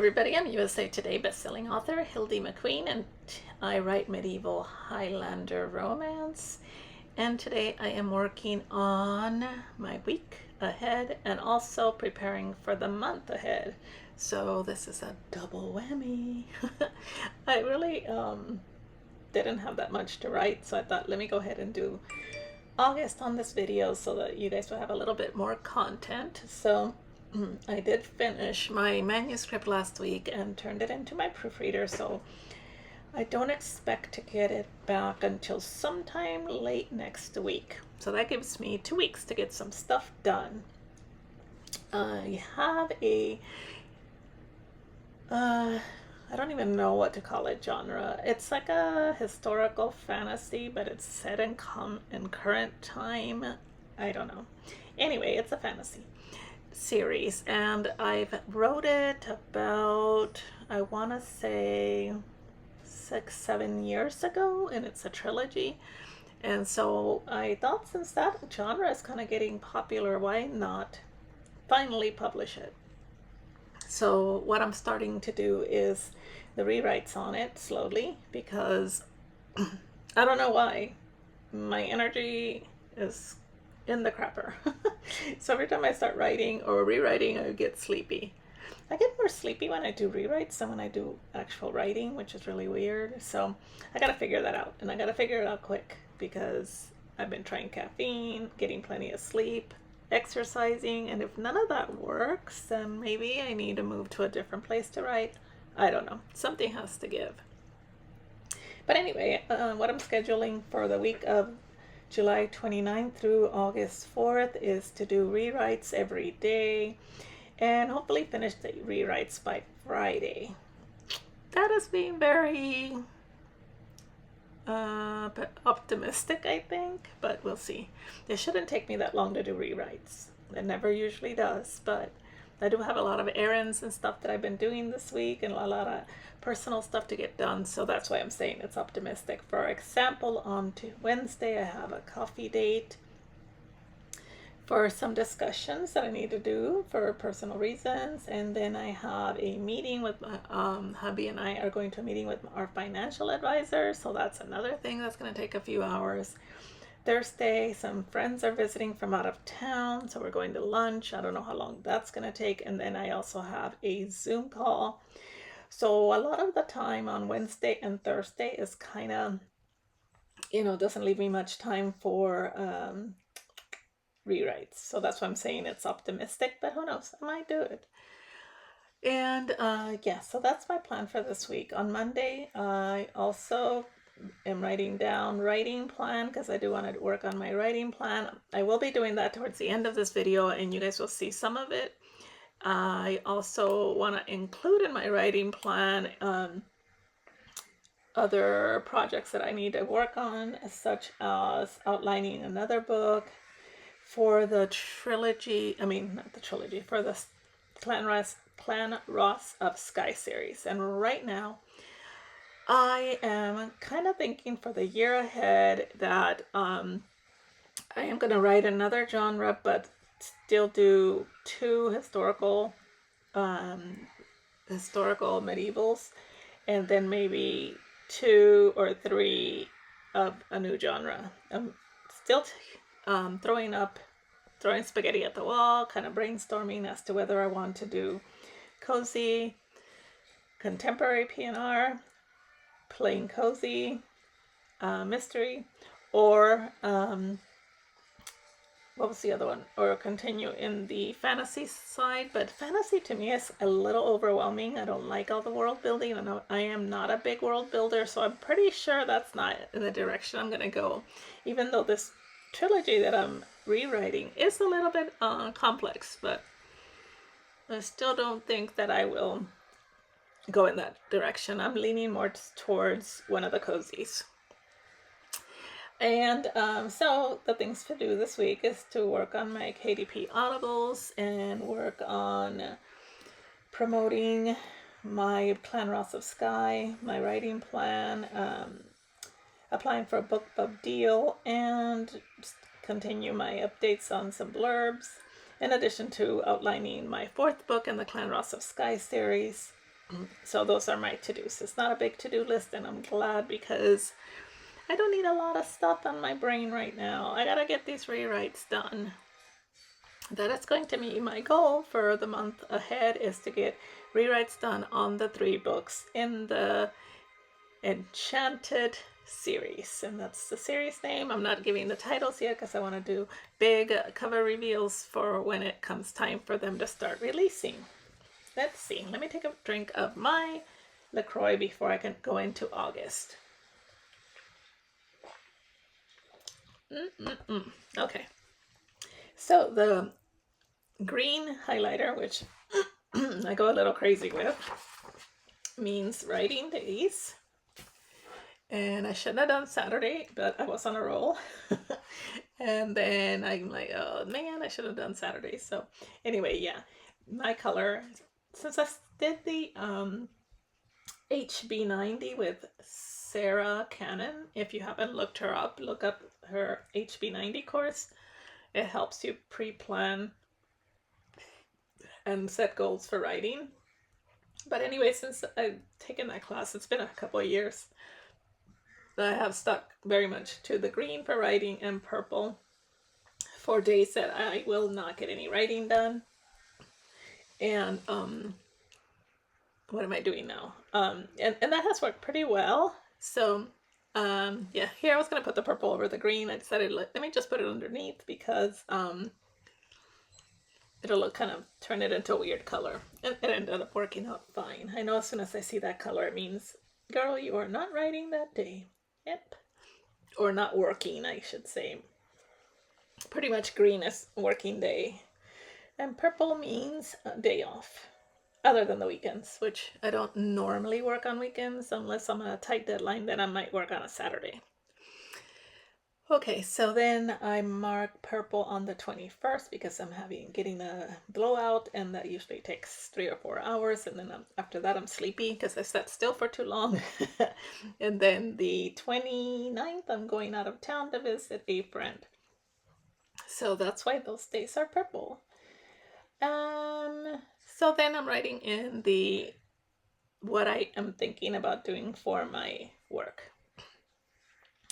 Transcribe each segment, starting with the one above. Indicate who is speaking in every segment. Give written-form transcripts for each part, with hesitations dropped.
Speaker 1: everybody, I'm USA Today bestselling author Hildie McQueen, and I write medieval Highlander romance. And today I am working on my week ahead and also preparing for the month ahead. So this is a double whammy. I really didn't have that much to write, so I thought let me go ahead and do August on this video so that you guys will have a little bit more content. So I did finish my manuscript last week and turned it into my proofreader, so I don't expect to get it back until sometime late next week. So that gives me 2 weeks to get some stuff done. I have a I don't even know what to call it genre. It's like a historical fantasy, but it's set in current time. I don't know. Anyway, it's a fantasy series, and I've wrote it about, I want to say 6-7 years ago, and it's a trilogy. And so I thought, since that genre is kind of getting popular, why not finally publish it? So what I'm starting to do is the rewrites on it slowly, because I don't know why my energy is in the crapper. So every time I start writing or rewriting, I get sleepy. I get more sleepy when I do rewrites than when I do actual writing, which is really weird. So I gotta figure that out, and I gotta figure it out quick, because I've been trying caffeine, getting plenty of sleep, exercising, and if none of that works, then maybe I need to move to a different place to write. I don't know. Something has to give. But anyway, what I'm scheduling for the week of July 29th through August 4th is to do rewrites every day and hopefully finish the rewrites by Friday. That is being very optimistic, I think, but we'll see. It shouldn't take me that long to do rewrites. It never usually does, but I do have a lot of errands and stuff that I've been doing this week, and a lot of personal stuff to get done, so that's why I'm saying it's optimistic. For example, on Wednesday I have a coffee date for some discussions that I need to do for personal reasons, and then I have a meeting with my hubby, and I are going to a meeting with our financial advisor, so that's another thing that's going to take a few hours. Thursday, some friends are visiting from out of town, so we're going to lunch. I don't know how long that's going to take. And then I also have a Zoom call. So a lot of the time on Wednesday and Thursday is kind of, doesn't leave me much time for rewrites. So that's why I'm saying it's optimistic, but who knows, I might do it. And yeah, so that's my plan for this week. On Monday, I also am writing down writing plan, because I do want to work on my writing plan. I will be doing that towards the end of this video, and you guys will see some of it. I also want to include in my writing plan other projects that I need to work on, such as outlining another book for the trilogy, for the Clan Ross of Sky series. And right now I am kind of thinking for the year ahead that I am going to write another genre, but still do 2 historical medievals, and then maybe 2 or 3 of a new genre. I'm still throwing spaghetti at the wall, kind of brainstorming as to whether I want to do cozy, contemporary PNR, plain cozy, mystery, or what was the other one? Or continue in the fantasy side. But fantasy to me is a little overwhelming. I don't like all the world building, and I am not a big world builder, so I'm pretty sure that's not in the direction I'm going to go, even though this trilogy that I'm rewriting is a little bit complex. But I still don't think that I will go in that direction. I'm leaning more towards one of the cozies. And so the things to do this week is to work on my KDP Audibles and work on promoting my Clan Ross of Sky, my writing plan, applying for a BookBub deal, and continue my updates on some blurbs, in addition to outlining my 4th book in the Clan Ross of Sky series. So those are my to-dos. It's not a big to-do list, and I'm glad because I don't need a lot of stuff on my brain right now. I gotta get these rewrites done. That is going to be my goal for the month ahead, is to get rewrites done on the 3 books in the Enchanted series, and that's the series name. I'm not giving the titles yet because I want to do big cover reveals for when it comes time for them to start releasing. Let's see. Let me take a drink of my LaCroix before I can go into August. Okay. So the green highlighter, which I go a little crazy with, means writing days. And I shouldn't have done Saturday, but I was on a roll. And then I'm like, oh man, I should have done Saturday. So anyway, yeah, my color, since I did the HB90 with Sarah Cannon, if you haven't looked her up, look up her HB90 course. It helps you pre-plan and set goals for writing. But anyway, since I've taken that class, it's been a couple of years, I have stuck very much to the green for writing and purple for days that I will not get any writing done. And what am I doing now? And that has worked pretty well. So yeah, here I was going to put the purple over the green. I decided let me just put it underneath because it'll look kind of turn it into a weird color. And it ended up working out fine. I know as soon as I see that color, it means, girl, you are not writing that day. Yep. Or not working, I should say. Pretty much green is working day. And purple means day off. Other than the weekends, which I don't normally work on weekends unless I'm on a tight deadline, then I might work on a Saturday. Okay, so then I mark purple on the 21st because I'm getting a blowout, and that usually takes 3 or 4 hours, and then after that I'm sleepy because I sat still for too long. And then the 29th I'm going out of town to visit a friend. So that's why those days are purple. So then I'm writing in what I am thinking about doing for my work.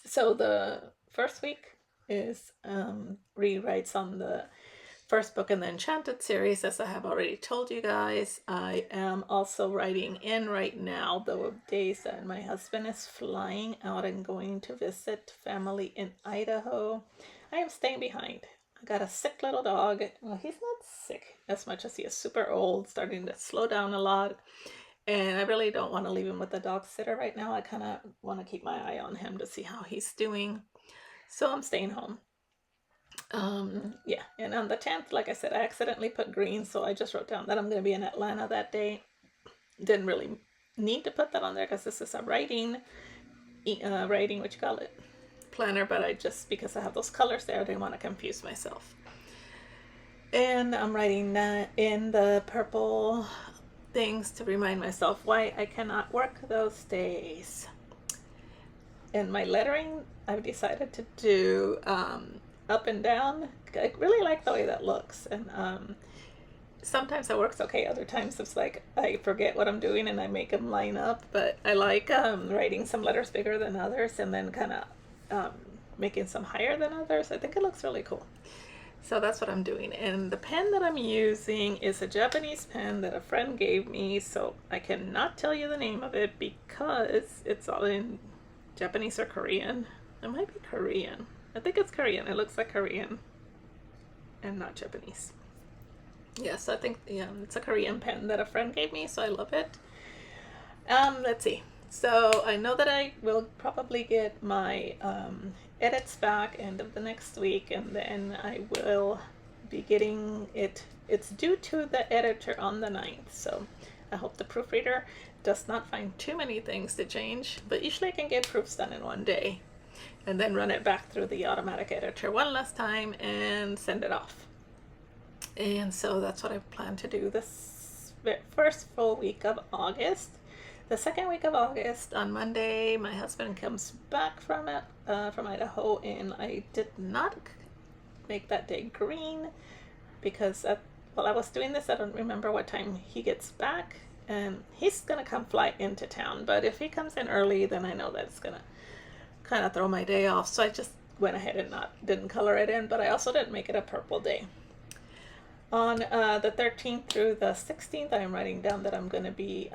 Speaker 1: So the first week is rewrites on the first book in the Enchanted series, as I have already told you guys. I am also writing in right now the days that my husband is flying out and going to visit family in Idaho. I am staying behind. I got a sick little dog. Well, he's not sick as much as he is super old, starting to slow down a lot. And I really don't want to leave him with the dog sitter right now. I kind of want to keep my eye on him to see how he's doing. So I'm staying home. Yeah, and on the 10th, like I said, I accidentally put green, so I just wrote down that I'm going to be in Atlanta that day. Didn't really need to put that on there because this is a writing, what you call it, planner, but I just, because I have those colors there, I didn't want to confuse myself. And I'm writing that in the purple things to remind myself why I cannot work those days. In my lettering, I've decided to do up and down. I really like the way that looks, and sometimes it works okay. Other times it's like I forget what I'm doing and I make them line up. But I like writing some letters bigger than others and then kind of making some higher than others. I think it looks really cool. So that's what I'm doing. And the pen that I'm using is a Japanese pen that a friend gave me. So I cannot tell you the name of it because it's all in Japanese or Korean. It might be Korean. I think it's Korean. It looks like Korean and not Japanese. Yes, I think it's a Korean pen that a friend gave me, so I love it. Let's see. So I know that I will probably get my edits back end of the next week, and then I will be getting it. It's due to the editor on the 9th, so I hope the proofreader does not find too many things to change, but usually I can get proofs done in one day and then run it back through the automatic editor one last time and send it off. And so that's what I plan to do this first full week of August. The second week of August, on Monday, my husband comes back from Idaho, and I did not make that day green because while I was doing this, I don't remember what time he gets back. and he's gonna come fly into town. But if he comes in early, then I know that it's gonna kind of throw my day off. So I just went ahead and didn't color it in, but I also didn't make it a purple day. On the 13th through the 16th, I am writing down that I'm going to be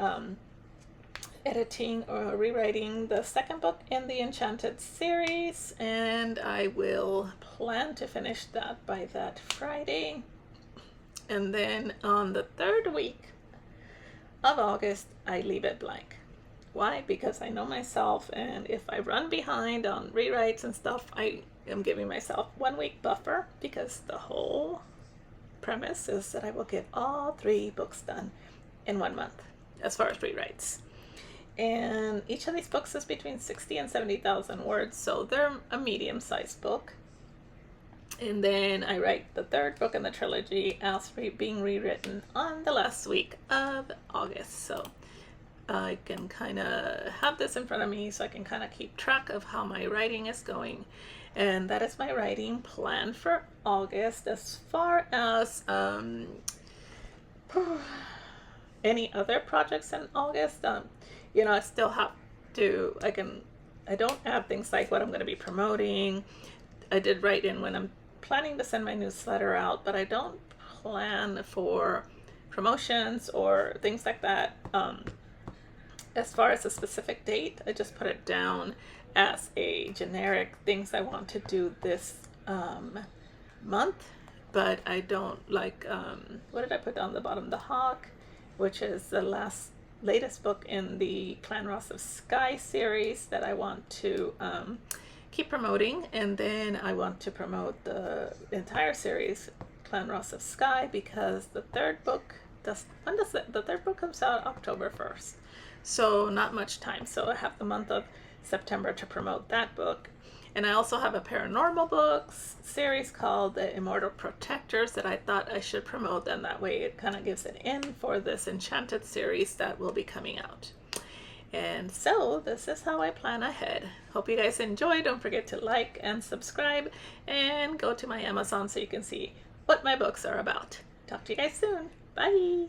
Speaker 1: editing or rewriting the second book in the Enchanted series, and I will plan to finish that by that Friday. And then on the third week of August, I leave it blank. Why? Because I know myself, and if I run behind on rewrites and stuff, I am giving myself 1 week buffer, because the whole premise is that I will get all 3 books done in 1 month as far as rewrites. And each of these books is between 60 and 70,000 words, so they're a medium-sized book. And then I write the third book in the trilogy as being rewritten on the last week of August. So I can kind of have this in front of me so I can kind of keep track of how my writing is going. And that is my writing plan for August. As far as any other projects in August, you know, I still have to, I don't add things like what I'm going to be promoting. I did write in when I'm planning to send my newsletter out, but I don't plan for promotions or things like that. As far as a specific date, I just put it down as a generic things I want to do this month, but I don't like, what did I put down the bottom? The Hawk, which is the latest book in the Clan Ross of Sky series that I want to keep promoting. And then I want to promote the entire series, Clan Ross of Sky, because the third book the third book comes out October 1st. So not much time. So I have the month of September to promote that book. And I also have a paranormal books series called The Immortal Protectors that I thought I should promote, and that way it kind of gives it in for this Enchanted series that will be coming out. And so this is how I plan ahead. Hope you guys enjoy. Don't forget to like and subscribe, and go to my Amazon so you can see what my books are about. Talk to you guys soon. Bye.